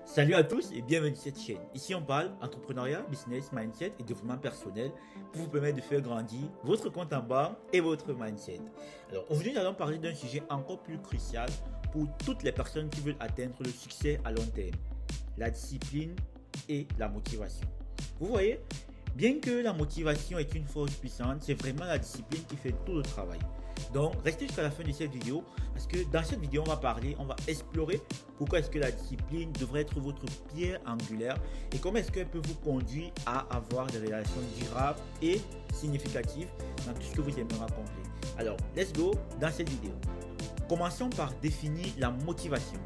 Salut à tous et bienvenue sur cette chaîne. Ici on parle entrepreneuriat, business, mindset et développement personnel pour vous permettre de faire grandir votre compte en banque et votre mindset. Alors aujourd'hui nous allons parler d'un sujet encore plus crucial pour toutes les personnes qui veulent atteindre le succès à long terme. La discipline et la motivation. Vous voyez, bien que la motivation est une force puissante, c'est vraiment la discipline qui fait tout le travail. Donc restez jusqu'à la fin de cette vidéo parce que dans cette vidéo on va explorer pourquoi est-ce que la discipline devrait être votre pierre angulaire et comment est-ce qu'elle peut vous conduire à avoir des relations durables et significatives dans tout ce que vous aimeriez accomplir. Alors let's go dans cette vidéo. Commençons par définir la motivation.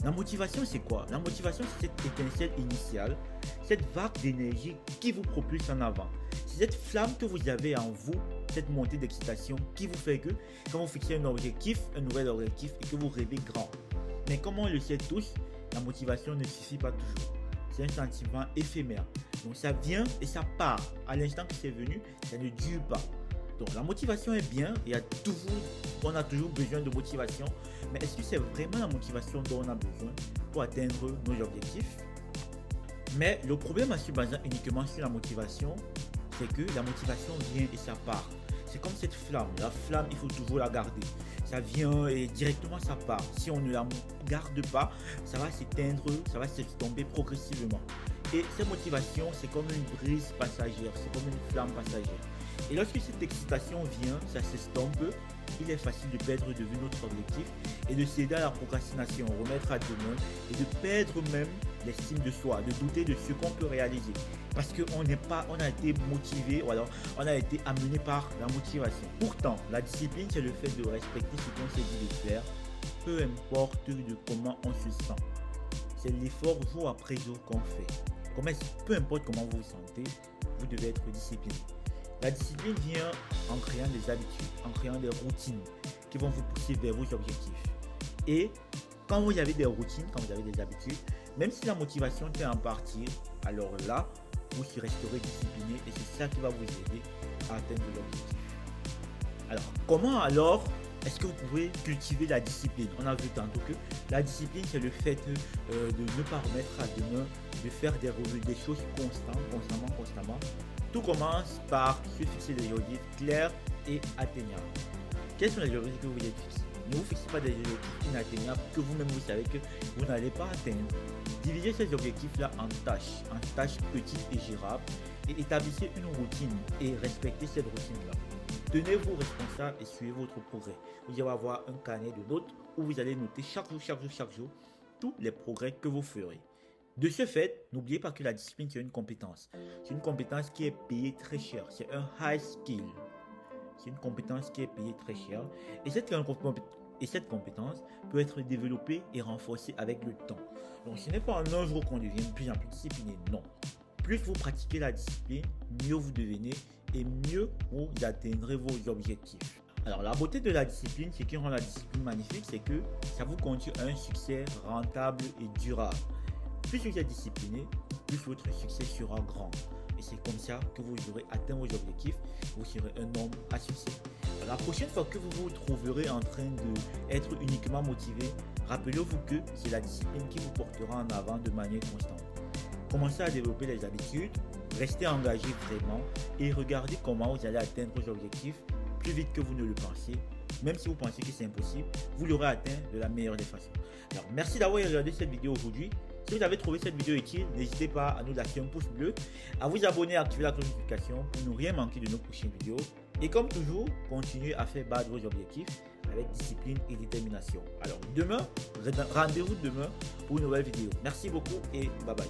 La motivation c'est quoi? La motivation c'est cette étincelle initiale, cette vague d'énergie qui vous propulse en avant. C'est cette flamme que vous avez en vous, cette montée d'excitation qui vous fait que quand vous fixez un objectif, un nouvel objectif et que vous rêvez grand. Mais comme on le sait tous, la motivation ne suffit pas toujours. C'est un sentiment éphémère. Donc ça vient et ça part. À l'instant que c'est venu, ça ne dure pas. Donc la motivation est bien, on a toujours besoin de motivation. Mais est-ce que c'est vraiment la motivation dont on a besoin pour atteindre nos objectifs? Mais le problème en se basant uniquement sur la motivation, c'est que la motivation vient et ça part. C'est comme cette flamme. La flamme, il faut toujours la garder. Ça vient et directement ça part. Si on ne la garde pas, ça va s'éteindre, ça va s'estomper progressivement. Et cette motivation, c'est comme une brise passagère, c'est comme une flamme passagère. Et lorsque cette excitation vient, ça s'estompe, il est facile de perdre de vue notre objectif et de céder à la procrastination, remettre à demain et de perdre même l'estime de soi, de douter de ce qu'on peut réaliser. Parce qu'on a été motivé ou alors on a été amené par la motivation. Pourtant, la discipline, c'est le fait de respecter ce qu'on s'est dit de faire, peu importe de comment on se sent. C'est l'effort jour après jour qu'on fait. Peu importe comment vous vous sentez, vous devez être discipliné. La discipline vient en créant des habitudes, en créant des routines qui vont vous pousser vers vos objectifs. Et quand vous avez des routines, quand vous avez des habitudes, même si la motivation fait en partie, alors là, vous resterez discipliné et c'est ça qui va vous aider à atteindre l'objectif. Alors, comment alors est-ce que vous pouvez cultiver la discipline? On a vu tantôt que la discipline, c'est le fait de ne pas remettre à demain, de faire des choses constamment. Tout commence par se fixer des objectifs clairs et atteignables. Quels sont les objectifs que vous voulez fixer? Ne vous fixez pas des objectifs inatteignables que vous-même vous savez que vous n'allez pas atteindre. Divisez ces objectifs-là en tâches petites et gérables et établissez une routine et respectez cette routine-là. Tenez-vous responsable et suivez votre progrès. Vous allez avoir un carnet de notes où vous allez noter chaque jour tous les progrès que vous ferez. De ce fait, n'oubliez pas que la discipline c'est une compétence. C'est une compétence qui est payée très cher. C'est un high skill. C'est une compétence qui est payée très cher. Et cette compétence peut être développée et renforcée avec le temps. Donc ce n'est pas en un jour qu'on devient de plus en plus discipliné. Non. Plus vous pratiquez la discipline, mieux vous devenez et mieux vous atteindrez vos objectifs. Alors la beauté de la discipline, ce qui rend la discipline magnifique, c'est que ça vous conduit à un succès rentable et durable. Plus vous êtes discipliné, plus votre succès sera grand. Et c'est comme ça que vous aurez atteint vos objectifs, vous serez un homme à succès. Alors, la prochaine fois que vous vous trouverez en train d'être uniquement motivé, rappelez-vous que c'est la discipline qui vous portera en avant de manière constante. Commencez à développer les habitudes, restez engagé vraiment et regardez comment vous allez atteindre vos objectifs plus vite que vous ne le pensez. Même si vous pensez que c'est impossible, vous l'aurez atteint de la meilleure des façons. Alors merci d'avoir regardé cette vidéo aujourd'hui. Si vous avez trouvé cette vidéo utile, n'hésitez pas à nous lâcher un pouce bleu, à vous abonner et à activer la cloche de notification pour ne rien manquer de nos prochaines vidéos. Et comme toujours, continuez à faire battre vos objectifs avec discipline et détermination. Alors rendez-vous demain pour une nouvelle vidéo. Merci beaucoup et bye bye.